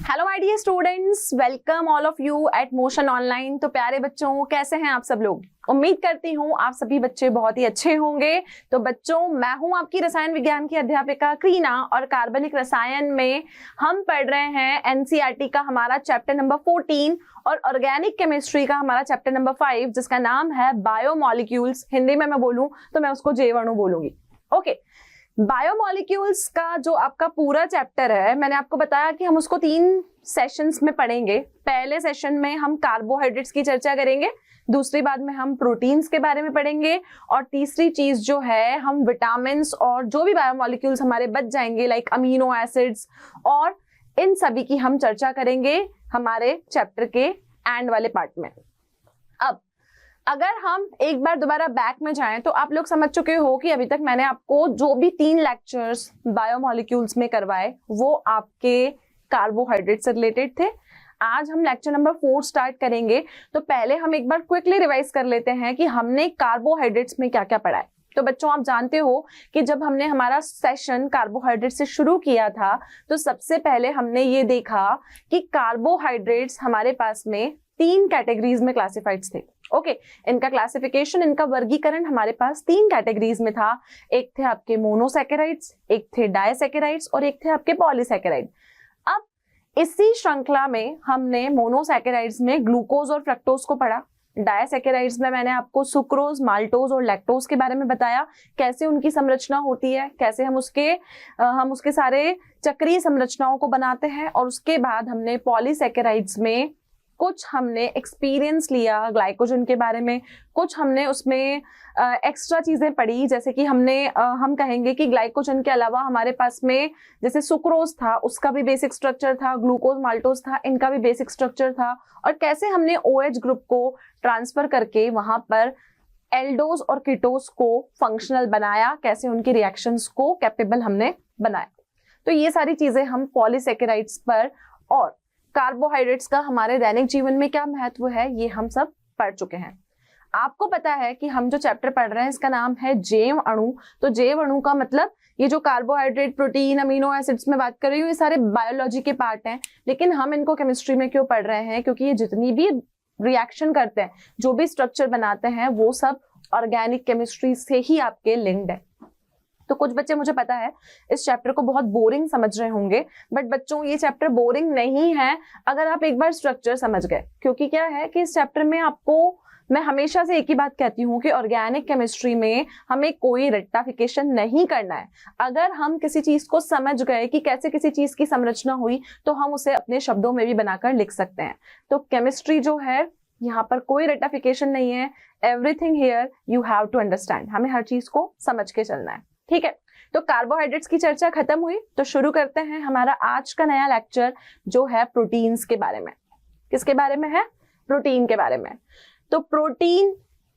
Hello my dear students, welcome all of you at Motion online. तो प्यारे बच्चों, कैसे हैं आप सब लोग? उम्मीद करती हूँ आप सभी बच्चे बहुत ही अच्छे होंगे। तो बच्चों, मैं हूँ आपकी रसायन विज्ञान की अध्यापिका क्रीना और कार्बनिक रसायन में हम पढ़ रहे हैं एनसीईआरटी का हमारा चैप्टर नंबर 14 और ऑर्गेनिक केमिस्ट्री का हमारा चैप्टर नंबर 5, जिसका नाम है बायोमॉलिक्यूल्स। हिंदी में मैं बोलूँ तो मैं उसको जैव अणु बोलूंगी। ओके, बायोमॉलिक्यूल्स का जो आपका पूरा चैप्टर है, मैंने आपको बताया कि हम उसको 3 सेशंस में पढ़ेंगे। पहले सेशन में हम कार्बोहाइड्रेट्स की चर्चा करेंगे, दूसरी बात में हम प्रोटीन्स के बारे में पढ़ेंगे और तीसरी चीज जो है हम विटामिन्स और जो भी बायोमॉलिक्यूल्स हमारे बच जाएंगे लाइक अमीनो एसिड्स और इन सभी की हम चर्चा करेंगे हमारे चैप्टर के एंड वाले पार्ट में। अब अगर हम एक बार दोबारा बैक में जाएं तो आप लोग समझ चुके हो कि अभी तक मैंने आपको जो भी 3 लेक्चर्स बायोमॉलिक्यूल्स में करवाए वो आपके कार्बोहाइड्रेट से रिलेटेड थे। आज हम लेक्चर नंबर 4 स्टार्ट करेंगे। तो पहले हम एक बार क्विकली रिवाइज कर लेते हैं कि हमने कार्बोहाइड्रेट्स में क्या क्या पढ़ा है। तो बच्चों, आप जानते हो कि जब हमने हमारा सेशन कार्बोहाइड्रेट से शुरू किया था तो सबसे पहले हमने ये देखा कि कार्बोहाइड्रेट्स हमारे पास में 3 कैटेगरीज में क्लासिफाइड थे। ओके, इनका क्लासिफिकेशन, इनका वर्गीकरण हमारे पास 3 कैटेगरीज में था। एक थे आपके मोनोसैकेराइड्स, एक थे डायसैकेराइड्स और एक थे आपके पॉलीसैकेराइड। अब इसी श्रृंखला में हमने मोनोसैकेराइड्स में ग्लूकोज और फ्रक्टोज को पढ़ा। डायसैकेराइड्स में मैंने आपको सुक्रोज, माल्टोज और लैक्टोज के बारे में बताया, कैसे उनकी संरचना होती है, कैसे हम उसके सारे चक्रीय संरचनाओं को बनाते हैं। और उसके बाद हमने पॉलीसैकेराइड्स में कुछ हमने एक्सपीरियंस लिया ग्लाइकोजन के बारे में, कुछ हमने उसमें एक्स्ट्रा चीजें पढ़ी, जैसे कि हम कहेंगे कि ग्लाइकोजन के अलावा हमारे पास में जैसे सुक्रोज था, उसका भी बेसिक स्ट्रक्चर था, ग्लूकोज माल्टोज था, इनका भी बेसिक स्ट्रक्चर था, और कैसे हमने OH ग्रुप को ट्रांसफर करके वहां पर एल्डोज और कीटोज को फंक्शनल बनाया, कैसे उनकी रिएक्शंस को कैपेबल हमने बनाया। तो ये सारी चीजें हम पॉलीसैकेराइड्स पर और कार्बोहाइड्रेट्स का हमारे दैनिक जीवन में क्या महत्व है ये हम सब पढ़ चुके हैं। आपको पता है कि हम जो चैप्टर पढ़ रहे हैं इसका नाम है जैव अणु। तो जैव अणु का मतलब ये जो कार्बोहाइड्रेट, प्रोटीन, अमीनो एसिड्स में बात कर रही हूँ, ये सारे बायोलॉजी के पार्ट हैं। लेकिन हम इनको केमिस्ट्री में क्यों पढ़ रहे हैं? क्योंकि ये जितनी भी रिएक्शन करते हैं, जो भी स्ट्रक्चर बनाते हैं, वो सब ऑर्गेनिक केमिस्ट्री से ही आपके लिंक्ड है। तो कुछ बच्चे, मुझे पता है, इस चैप्टर को बहुत बोरिंग समझ रहे होंगे, बट बच्चों ये चैप्टर बोरिंग नहीं है अगर आप एक बार स्ट्रक्चर समझ गए। क्योंकि क्या है कि इस चैप्टर में आपको, मैं हमेशा से एक ही बात कहती हूँ कि ऑर्गेनिक केमिस्ट्री में हमें कोई रट्टाफिकेशन नहीं करना है। अगर हम किसी चीज को समझ गए कि कैसे किसी चीज की संरचना हुई तो हम उसे अपने शब्दों में भी बनाकर लिख सकते हैं। तो केमिस्ट्री जो है, यहाँ पर कोई रट्टाफिकेशन नहीं है। Everything here you have to understand. हमें हर चीज को समझ के चलना है, ठीक है? तो कार्बोहाइड्रेट्स की चर्चा खत्म हुई, तो शुरू करते हैं हमारा आज का नया लेक्चर जो है प्रोटीन्स के बारे में। किसके बारे में है? प्रोटीन के बारे में। तो प्रोटीन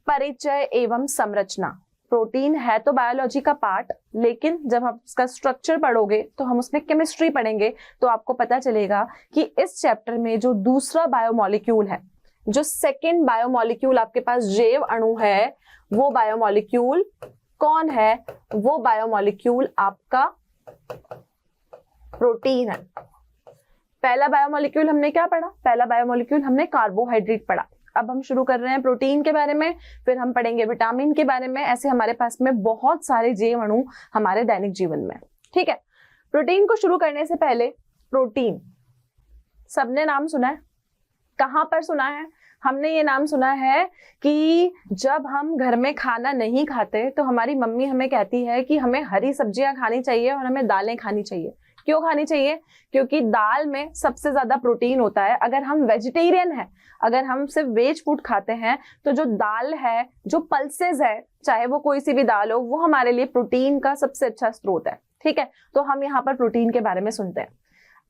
परिचय एवं संरचना। प्रोटीन है तो बायोलॉजी का पार्ट, लेकिन जब आप उसका स्ट्रक्चर पढ़ोगे तो हम उसमें केमिस्ट्री पढ़ेंगे, तो आपको पता चलेगा कि इस चैप्टर में जो दूसरा बायोमॉलिक्यूल है, जो सेकेंड बायोमॉलिक्यूल आपके पास जैव अणु है, वो बायोमॉलिक्यूल कौन है? वो बायोमॉलिक्यूल आपका प्रोटीन है। पहला बायोमॉलिक्यूल हमने क्या पढ़ा? पहला बायोमॉलिक्यूल हमने कार्बोहाइड्रेट पढ़ा। अब हम शुरू कर रहे हैं प्रोटीन के बारे में, फिर हम पढ़ेंगे विटामिन के बारे में। ऐसे हमारे पास में बहुत सारे जैव अणु हमारे दैनिक जीवन में, ठीक है? प्रोटीन को शुरू करने से पहले, प्रोटीन सबने नाम सुना है? कहां पर सुना है? हमने ये नाम सुना है कि जब हम घर में खाना नहीं खाते तो हमारी मम्मी हमें कहती है कि हमें हरी सब्जियां खानी चाहिए और हमें दालें खानी चाहिए। क्यों खानी चाहिए? क्योंकि दाल में सबसे ज्यादा प्रोटीन होता है। अगर हम वेजिटेरियन हैं, अगर हम सिर्फ वेज फूड खाते हैं, तो जो दाल है, जो पल्सेस है, चाहे वो कोई सी भी दाल हो, वो हमारे लिए प्रोटीन का सबसे अच्छा स्रोत है, ठीक है? तो हम यहाँ पर प्रोटीन के बारे में सुनते हैं।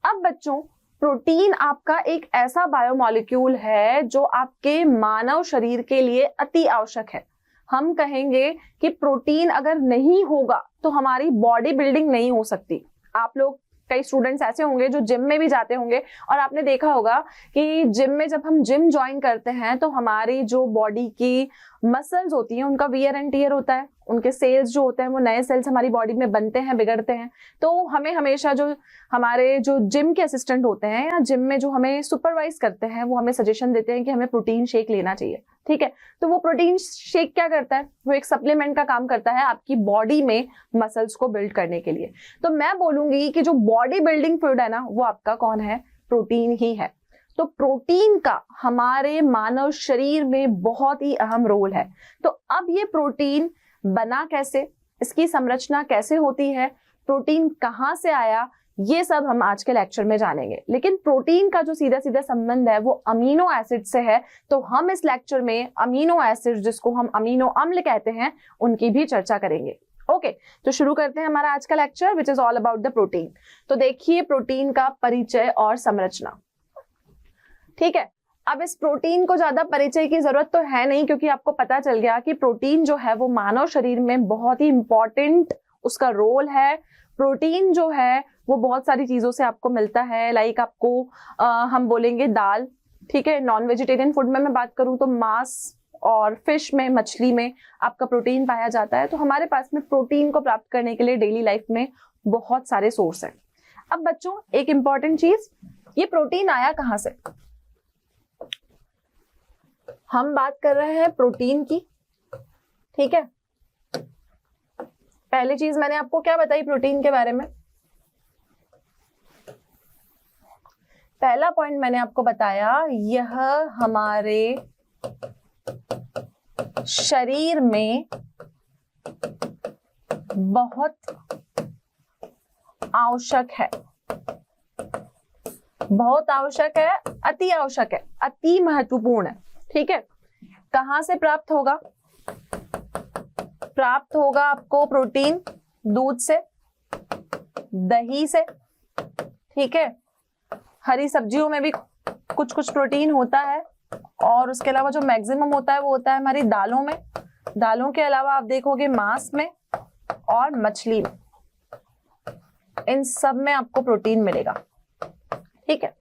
अब बच्चों, प्रोटीन आपका एक ऐसा बायोमॉलिक्यूल है जो आपके मानव शरीर के लिए अति आवश्यक है। हम कहेंगे कि प्रोटीन अगर नहीं होगा तो हमारी बॉडी बिल्डिंग नहीं हो सकती। आप लोग, कई स्टूडेंट्स ऐसे होंगे जो जिम में भी जाते होंगे और आपने देखा होगा कि जिम में जब हम जिम ज्वाइन करते हैं तो हमारी जो बॉडी की मसल्स होती हैं उनका वियर एंड टियर होता है, उनके सेल्स जो होते हैं वो नए सेल्स हमारी बॉडी में बनते हैं, बिगड़ते हैं। तो हमें हमेशा जो हमारे जो जिम के असिस्टेंट होते हैं या जिम में जो हमें सुपरवाइज करते हैं वो हमें सजेशन देते हैं कि हमें प्रोटीन शेक लेना चाहिए, ठीक है। तो वो प्रोटीन शेक क्या करता है, वो एक सप्लीमेंट का काम करता है आपकी बॉडी में मसल्स को बिल्ड करने के लिए। तो मैं बोलूंगी कि जो बॉडी बिल्डिंग फूड है ना वो आपका कौन है, प्रोटीन ही है। तो प्रोटीन का हमारे मानव शरीर में बहुत ही अहम रोल है। तो अब ये प्रोटीन बना कैसे, इसकी संरचना कैसे होती है, प्रोटीन कहाँ से आया, ये सब हम आज के लेक्चर में जानेंगे। लेकिन प्रोटीन का जो सीधा सीधा संबंध है वो अमीनो एसिड से है। तो हम इस लेक्चर में अमीनो एसिड, जिसको हम अमीनो अम्ल कहते हैं, उनकी भी चर्चा करेंगे। ओके, तो शुरू करते हैं हमारा आज का lecture which is all about the protein. तो देखिए प्रोटीन का परिचय और संरचना, ठीक है। अब इस प्रोटीन को ज्यादा परिचय की जरूरत तो है नहीं, क्योंकि आपको पता चल गया कि प्रोटीन जो है वो मानव शरीर में बहुत ही इंपॉर्टेंट उसका रोल है। प्रोटीन जो है वो बहुत सारी चीजों से आपको मिलता है, लाइक आपको हम बोलेंगे दाल, ठीक है। नॉन वेजिटेरियन फूड में मैं बात करूं तो मांस और फिश में, मछली में आपका प्रोटीन पाया जाता है। तो हमारे पास में प्रोटीन को प्राप्त करने के लिए डेली लाइफ में बहुत सारे सोर्स हैं। अब बच्चों एक इंपॉर्टेंट चीज, ये प्रोटीन आया कहां से। हम बात कर रहे हैं प्रोटीन की, ठीक है। पहली चीज मैंने आपको क्या बताई प्रोटीन के बारे में, पहला पॉइंट मैंने आपको बताया यह हमारे शरीर में बहुत आवश्यक है, बहुत आवश्यक है, अति आवश्यक है, अति महत्वपूर्ण है, ठीक है। कहां से प्राप्त होगा, प्राप्त होगा आपको प्रोटीन दूध से, दही से, ठीक है। हरी सब्जियों में भी कुछ कुछ प्रोटीन होता है, और उसके अलावा जो मैक्सिमम होता है वो होता है हमारी दालों में। दालों के अलावा आप देखोगे मांस में और मछली में, इन सब में आपको प्रोटीन मिलेगा, ठीक है।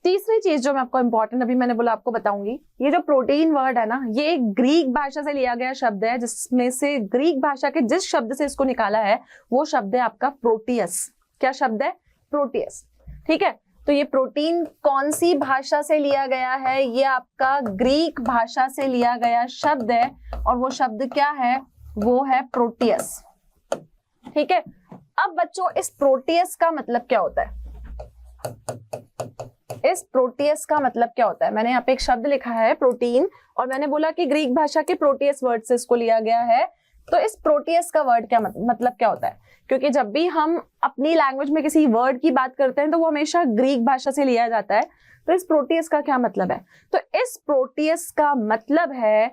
तीसरी चीज जो मैं आपको इंपॉर्टेंट अभी मैंने बोला आपको बताऊंगी, ये जो प्रोटीन वर्ड है ना, ये एक ग्रीक भाषा से लिया गया शब्द है, जिसमें से ग्रीक भाषा के जिस शब्द से इसको निकाला है वो शब्द है आपका प्रोटियस। क्या शब्द है, प्रोटियस, ठीक है। तो ये प्रोटीन कौन सी भाषा से लिया गया है, ये आपका ग्रीक भाषा से लिया गया शब्द है, और वो शब्द क्या है, वो है प्रोटियस, ठीक है। अब बच्चों इस प्रोटियस का मतलब क्या होता है, इस प्रोटियस का मतलब क्या होता है। मैंने यहाँ पे एक शब्द लिखा है प्रोटीन, और मैंने बोला कि ग्रीक भाषा के प्रोटियस वर्ड से इसको लिया गया है। तो इस प्रोटियस का वर्ड क्या मतलब क्या होता है, क्योंकि जब भी हम अपनी लैंग्वेज में किसी वर्ड की बात करते हैं तो वो हमेशा ग्रीक भाषा से लिया जाता है। तो इस प्रोटियस का क्या मतलब है, तो इस प्रोटियस का मतलब है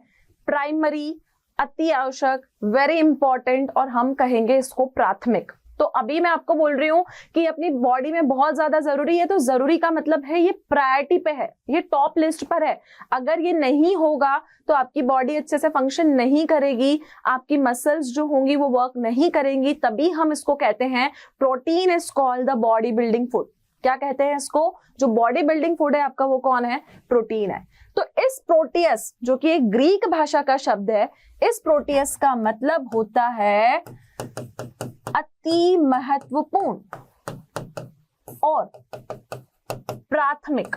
प्राइमरी, अति आवश्यक, वेरी इंपॉर्टेंट, और हम कहेंगे इसको प्राथमिक। तो अभी मैं आपको बोल रही हूँ कि अपनी बॉडी में बहुत ज्यादा जरूरी है, तो जरूरी का मतलब है ये प्रायोरिटी पे है, ये टॉप लिस्ट पर है। अगर ये नहीं होगा तो आपकी बॉडी अच्छे से फंक्शन नहीं करेगी, आपकी मसल्स जो होंगी वो वर्क नहीं करेंगी, तभी हम इसको कहते हैं protein is called the body building food. क्या कहते हैं इसको, जो बॉडी बिल्डिंग फूड है आपका वो कौन है, प्रोटीन है। तो इस प्रोटियस जो कि एक ग्रीक भाषा का शब्द है, इस प्रोटियस का मतलब होता है अति महत्वपूर्ण और प्राथमिक।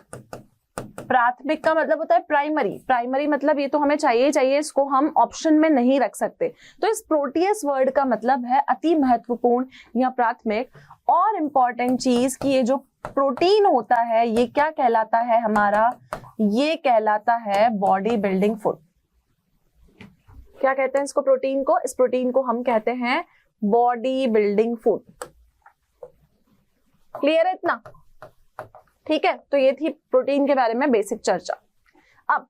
प्राथमिक का मतलब होता है प्राइमरी, प्राइमरी मतलब ये तो हमें चाहिए चाहिए, इसको हम ऑप्शन में नहीं रख सकते। तो इस प्रोटियस वर्ड का मतलब है अति महत्वपूर्ण या प्राथमिक। और इंपॉर्टेंट चीज कि ये जो प्रोटीन होता है ये क्या कहलाता है हमारा, ये कहलाता है बॉडी बिल्डिंग फूड। क्या कहते हैं इसको, प्रोटीन को, इस प्रोटीन को हम कहते हैं बॉडी बिल्डिंग फूड। क्लियर है इतना, ठीक है। तो ये थी प्रोटीन के बारे में बेसिक चर्चा। अब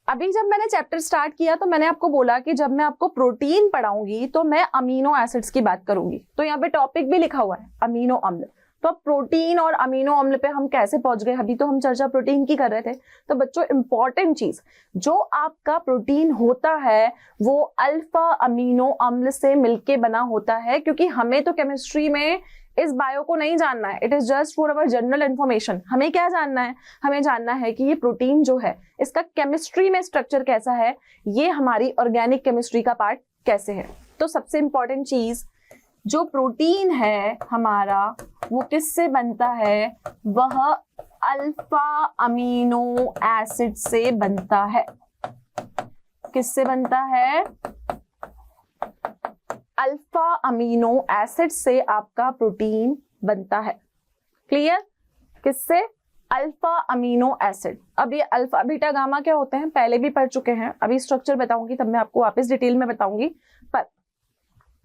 अभी जब मैंने चैप्टर स्टार्ट किया तो मैंने आपको बोला कि जब मैं आपको प्रोटीन पढ़ाऊंगी तो मैं अमीनो एसिड्स की बात करूंगी। तो यहाँ पे टॉपिक भी लिखा हुआ है अमीनो अम्ल। तो अब प्रोटीन और अमीनो अम्ल पे हम कैसे पहुंच गए, अभी तो हम चर्चा प्रोटीन की कर रहे थे। तो बच्चों इंपॉर्टेंट चीज, जो आपका प्रोटीन होता है वो अल्फा अमीनो अम्ल से मिलके बना होता है, क्योंकि हमें तो केमिस्ट्री में इस बायो को नहीं जानना है, it is just for our general information. हमें क्या जानना है, हमें जानना है कि ये प्रोटीन जो है इसका केमिस्ट्री में स्ट्रक्चर कैसा है, ये हमारी ऑर्गेनिक केमिस्ट्री का पार्ट कैसे है। तो सबसे इंपॉर्टेंट चीज, जो प्रोटीन है हमारा वो किससे बनता है, वह अल्फा अमीनो एसिड से बनता है। किससे बनता है, अल्फा अमीनो एसिड से आपका प्रोटीन बनता है। क्लियर, किससे, अल्फा अमीनो एसिड। अब ये अल्फा बीटा गामा क्या होते हैं पहले भी पढ़ चुके हैं, अभी स्ट्रक्चर बताऊंगी तब मैं आपको वापस डिटेल में बताऊंगी। पर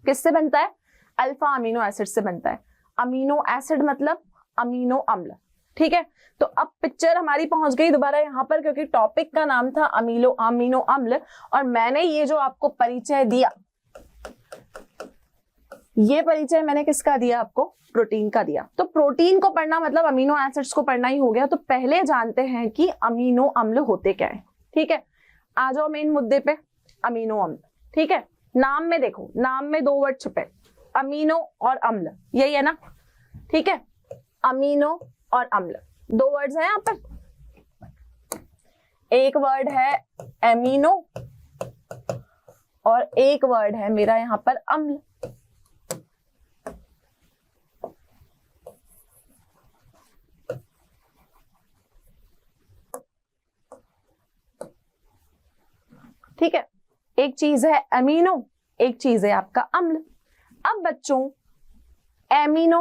किससे बनता है, अल्फा अमीनो एसिड से बनता है। अमीनो एसिड मतलब अमीनो अम्ल, ठीक है। तो अब पिक्चर हमारी पहुंच गई दोबारा यहाँ पर, क्योंकि टॉपिक का नाम था अमीनो अम्ल, और मैंने ये जो आपको परिचय दिया, ये परिचय मैंने किसका दिया आपको, प्रोटीन का दिया। तो प्रोटीन को पढ़ना मतलब अमीनो एसिड्स को पढ़ना ही हो गया। तो पहले जानते हैं कि अमीनो अम्ल होते क्या है, ठीक है। आ जाओ मेन मुद्दे पे, अमीनो अम्ल, ठीक है। नाम में देखो, नाम में दो वर्ड छुपे, अमीनो और अम्ल, यही है ना, ठीक है। अमीनो और अम्ल दो वर्ड्स हैं यहाँ पर, एक वर्ड है एमिनो और एक वर्ड है मेरा यहाँ पर अम्ल। ठीक है, एक चीज है एमिनो, एक चीज है आपका अम्ल। अब बच्चों एमिनो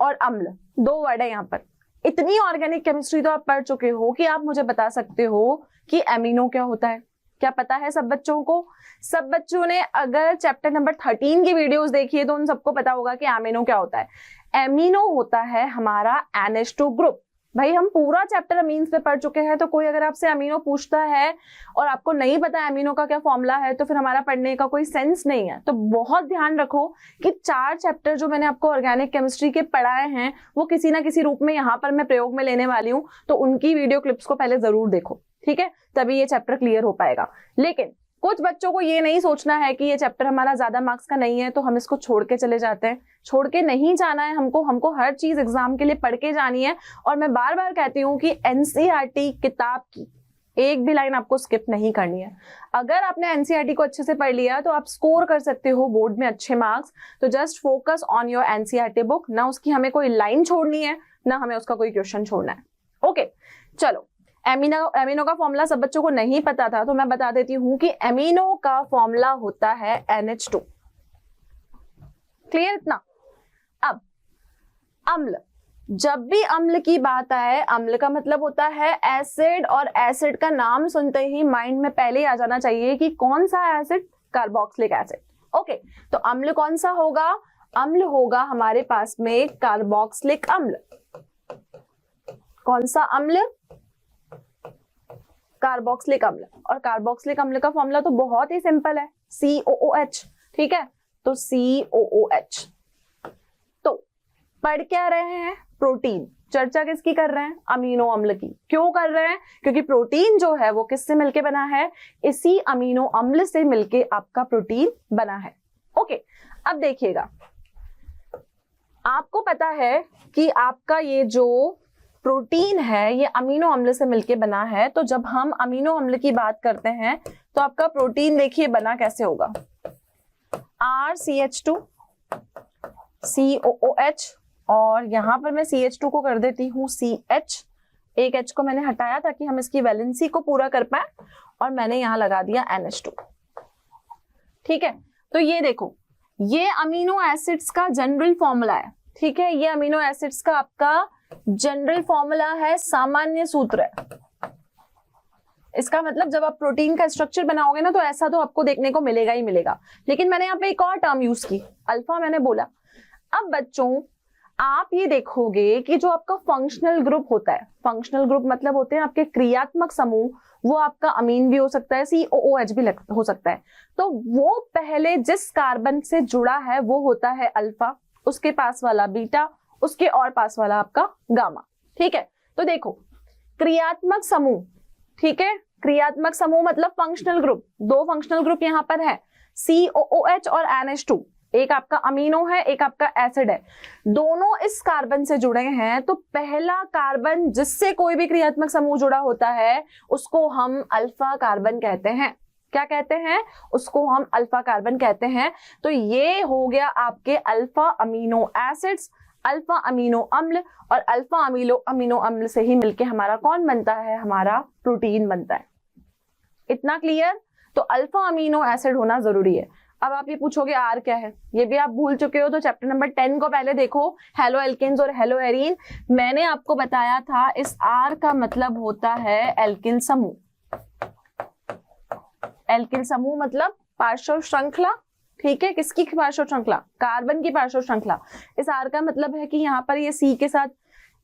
और अम्ल दो वर्ड है यहाँ पर। इतनी ऑर्गेनिक केमिस्ट्री तो आप पढ़ चुके हो कि आप मुझे बता सकते हो कि एमिनो क्या होता है, क्या पता है सब बच्चों को। सब बच्चों ने अगर चैप्टर नंबर 13 की वीडियोस देखी है तो उन सबको पता होगा कि एमिनो क्या होता है। एमिनो होता है हमारा NH2 ग्रुप। भाई हम पूरा चैप्टर अमीन्स पे पढ़ चुके हैं, तो कोई अगर आपसे अमीनो पूछता है और आपको नहीं पता अमीनो का क्या फॉर्मूला है तो फिर हमारा पढ़ने का कोई सेंस नहीं है। तो बहुत ध्यान रखो कि 4 चैप्टर जो मैंने आपको ऑर्गेनिक केमिस्ट्री के पढ़ाए हैं वो किसी ना किसी रूप में यहाँ पर मैं प्रयोग में लेने वाली हूँ, तो उनकी वीडियो क्लिप्स को पहले जरूर देखो, ठीक है, तभी ये चैप्टर क्लियर हो पाएगा। लेकिन कुछ बच्चों को ये नहीं सोचना है कि ये चैप्टर हमारा ज्यादा मार्क्स का नहीं है तो हम इसको छोड़ के चले जाते हैं। छोड़ के नहीं जाना है हमको हर चीज एग्जाम के लिए पढ़ के जानी है। और मैं बार बार कहती हूँ कि एनसीईआरटी किताब की एक भी लाइन आपको स्किप नहीं करनी है। अगर आपने एनसीईआरटी को अच्छे से पढ़ लिया तो आप स्कोर कर सकते हो बोर्ड में अच्छे मार्क्स। तो just focus on your NCERT book, ना उसकी हमें कोई लाइन छोड़नी है ना हमें उसका कोई क्वेश्चन छोड़ना है। ओके चलो, एमिनो का फॉर्मूला सब बच्चों को नहीं पता था तो मैं बता देती हूं कि एमिनो का फॉर्मूला होता है NH2। क्लियर इतना। अब अम्ल, जब भी अम्ल की बात आए, अम्ल का मतलब होता है एसिड, और एसिड का नाम सुनते ही माइंड में पहले आ जाना चाहिए कि कौन सा एसिड, कार्बोक्सिलिक एसिड। ओके, तो अम्ल कौन सा होगा, अम्ल होगा हमारे पास में कार्बोक्सिलिक अम्ल। कौन सा अम्ल, कार्बोक्सिलिक अम्ल। और कार्बोक्सिलिक अम्ल का फॉर्मूला तो बहुत ही सिंपल है, COOH, ठीक है। तो COOH। तो पढ़ क्या रहे हैं, प्रोटीन। चर्चा किसकी कर रहे हैं, अमीनो अम्ल की। क्यों कर रहे हैं, क्योंकि प्रोटीन जो है वो किससे मिलके बना है, इसी अमीनो अम्ल से मिलके आपका प्रोटीन बना है। ओके, अब देखिएगा, आपको पता है कि आपका ये जो प्रोटीन है ये अमीनो अम्ल से मिलके बना है। तो जब हम अमीनो अम्ल की बात करते हैं तो आपका प्रोटीन देखिए बना कैसे होगा, RCH2 COOH, और यहां पर मैं CH2 को कर देती हूं CH। एक H को मैंने हटाया ताकि हम इसकी वैलेंसी को पूरा कर पाए, और मैंने यहां लगा दिया NH2। ठीक है, तो ये देखो, ये अमीनो एसिड्स का जनरल फॉर्मूला है। ठीक है, ये अमीनो एसिड्स का आपका जनरल फॉर्मूला है, सामान्य सूत्र है। इसका मतलब जब आप प्रोटीन का स्ट्रक्चर बनाओगे ना तो ऐसा तो आपको देखने को मिलेगा ही मिलेगा। लेकिन मैंने यहाँ पे एक और टर्म यूज की, अल्फा मैंने बोला। अब बच्चों आप ये देखोगे कि जो आपका फंक्शनल ग्रुप होता है, फंक्शनल ग्रुप मतलब होते हैं आपके क्रियात्मक समूह, वो आपका अमीन भी हो सकता है, COOH भी हो सकता है। तो वो पहले जिस कार्बन से जुड़ा है वो होता है अल्फा, उसके पास वाला बीटा, उसके और पास वाला आपका गामा। ठीक है, तो देखो क्रियात्मक समूह, ठीक है, क्रियात्मक समूह मतलब फंक्शनल ग्रुप। दो फंक्शनल ग्रुप यहाँ पर है, COOH और NH2। एक आपका अमीनो है, एक आपका एसिड है, दोनों इस कार्बन से जुड़े हैं, तो पहला कार्बन जिससे कोई भी क्रियात्मक समूह जुड़ा होता है उसको हम अल्फा कार्बन कहते हैं। क्या कहते हैं? उसको हम अल्फा कार्बन कहते हैं। तो ये हो गया आपके alpha amino acids, alpha amino अम्ल, और अल्फा अमीनो अम्ल से ही मिलके हमारा कौन बनता है? हमारा प्रोटीन बनता है। इतना क्लियर? तो अल्फा अमीनो एसिड होना जरूरी है। अब आप ये पूछोगे आर क्या है, ये भी आप भूल चुके हो, तो चैप्टर नंबर 10 को पहले देखो, हेलो एल्केन्स और हेलो एरीन। मैंने आपको बताया था इस आर का मतलब होता है एल्किल समूह। एल्किल समूह मतलब पार्श्व श्रृंखला, ठीक है? किसकी पार्श्व श्रृंखला? कार्बन की पार्श्व श्रृंखला। इस आर का मतलब है कि यहाँ पर ये सी के साथ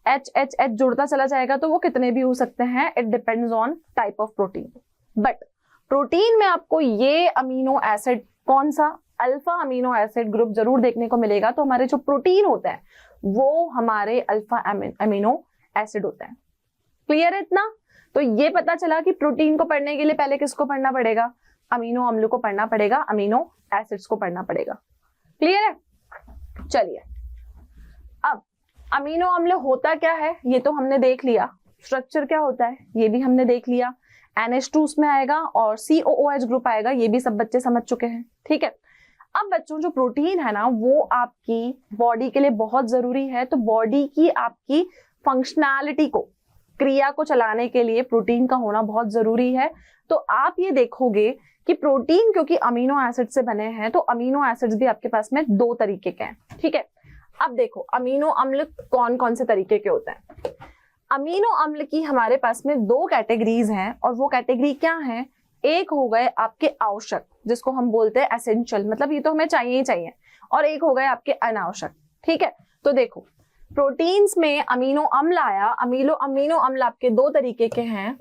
एच एच एच जुड़ता चला जाएगा, तो वो कितने भी हो सकते हैं, it depends on type of protein. But protein में आपको ये अमीनो एसिड, कौन सा? अल्फा अमीनो एसिड ग्रुप जरूर देखने को मिलेगा। तो हमारे जो प्रोटीन होता है वो हमारे अल्फा अमीनो एसिड होता है। क्लियर है इतना? तो ये पता चला कि प्रोटीन को पढ़ने के लिए पहले किसको पढ़ना पड़ेगा? अमीनो अम्ल को पढ़ना पड़ेगा, अमीनो एसिड्स को पढ़ना पड़ेगा। क्लियर है? चलिए, अब अमीनो अम्ल होता क्या है ये तो हमने देख लिया, स्ट्रक्चर क्या होता है ये भी हमने देख लिया, NH2 उसमें आएगा और COOH ग्रुप आएगा, ये भी सब बच्चे समझ चुके हैं। ठीक है, अब बच्चों जो प्रोटीन है ना वो आपकी बॉडी के लिए बहुत जरूरी है। तो बॉडी की आपकी फंक्शनैलिटी को, क्रिया को चलाने के लिए प्रोटीन का होना बहुत जरूरी है। तो आप ये देखोगे कि प्रोटीन क्योंकि अमीनो एसिड से बने हैं, तो अमीनो एसिड्स भी आपके पास में दो तरीके के हैं। ठीक है, अब देखो अमीनो अम्ल कौन कौन से तरीके के होते हैं। अमीनो अम्ल की हमारे पास में दो कैटेगरीज हैं, और वो कैटेगरी क्या है? एक हो गए आपके आवश्यक, जिसको हम बोलते हैं एसेंशियल, मतलब ये तो हमें चाहिए ही चाहिए, और एक हो गए आपके अनावश्यक। ठीक है, तो देखो प्रोटीन्स में अमीनो अम्ल आया, अमीनो अम्ल आपके दो तरीके के हैं।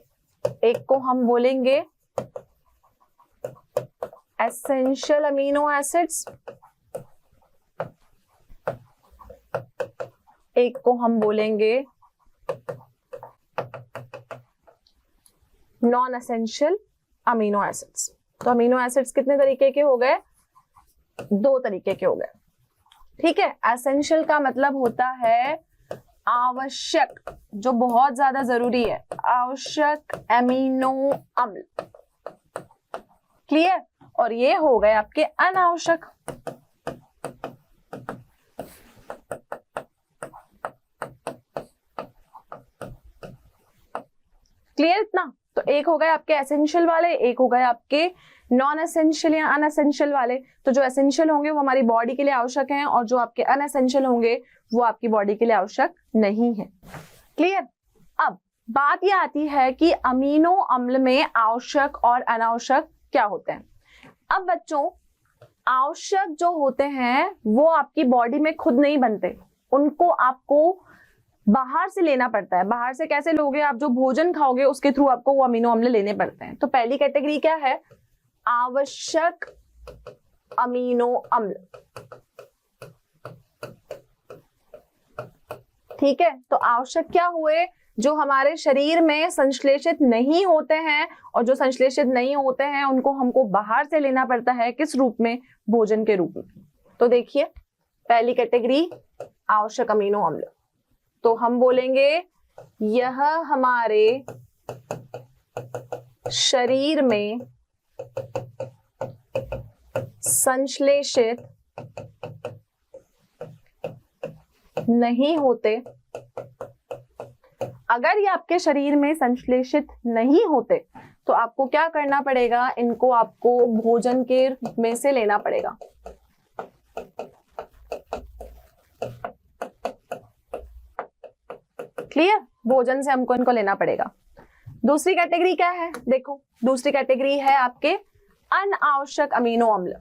एक को हम बोलेंगे एसेंशियल अमीनो एसिड्स, एक को हम बोलेंगे नॉन एसेंशियल अमीनो एसिड्स। तो अमीनो एसिड्स कितने तरीके के हो गए? दो तरीके के हो गए। ठीक है, एसेंशियल का मतलब होता है आवश्यक, जो बहुत ज्यादा जरूरी है, आवश्यक अमीनो अम्ल। क्लियर? और ये हो गए आपके अनावश्यक। क्लियर इतना? तो एक हो गए आपके एसेंशियल वाले, एक हो गए आपके नॉन एसेंशियल या अनएसेंशियल वाले। तो जो एसेंशियल होंगे वो हमारी बॉडी के लिए आवश्यक हैं, और जो आपके अनएसेंशियल होंगे वो आपकी बॉडी के लिए आवश्यक नहीं है। क्लियर? अब बात ये आती है कि अमीनो अम्ल में आवश्यक और अनावश्यक क्या होते हैं। अब बच्चों आवश्यक जो होते हैं वो आपकी बॉडी में खुद नहीं बनते, उनको आपको बाहर से लेना पड़ता है। बाहर से कैसे लोगे? आप जो भोजन खाओगे उसके थ्रू आपको वो अमीनो अम्ल लेने पड़ते हैं। तो पहली कैटेगरी क्या है? आवश्यक अमीनो अम्ल। ठीक है, तो आवश्यक क्या हुए? जो हमारे शरीर में संश्लेषित नहीं होते हैं, और जो संश्लेषित नहीं होते हैं उनको हमको बाहर से लेना पड़ता है। किस रूप में? भोजन के रूप में। तो देखिए पहली कैटेगरी आवश्यक अमीनो अम्ल, तो हम बोलेंगे यह हमारे शरीर में संश्लेषित नहीं होते। अगर ये आपके शरीर में संश्लेषित नहीं होते तो आपको क्या करना पड़ेगा? इनको आपको भोजन के में से लेना पड़ेगा। क्लियर? भोजन से हमको इनको लेना पड़ेगा। दूसरी कैटेगरी क्या है? देखो दूसरी कैटेगरी है आपके अनावश्यक अमीनो अम्ल।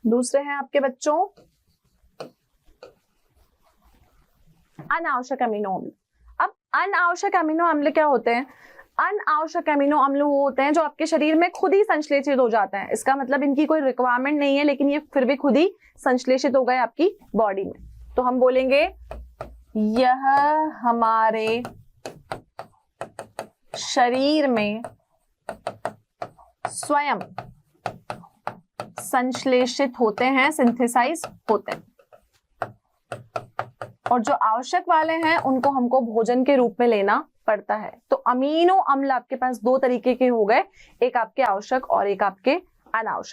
दूसरे हैं आपके बच्चों अनावश्यक अमीनो अम्ल। अब अनावश्यक अमीनो अम्ल क्या होते हैं? अनावश्यक अमीनो अम्ल वो होते हैं जो आपके शरीर में खुद ही संश्लेषित हो जाते हैं। इसका मतलब इनकी कोई रिक्वायरमेंट नहीं है, लेकिन ये फिर भी खुद ही संश्लेषित हो गए आपकी बॉडी में। तो हम बोलेंगे यह हमारे शरीर में स्वयं संश्लेषित होते हैं, सिंथेसाइज होते हैं, और जो आवश्यक वाले हैं उनको हमको भोजन के रूप में लेना पड़ता है। तो अमीनो अम्ल आपके पास दो तरीके के हो गए, एक आपके आवश्यक और एक आपके अनावश्यक।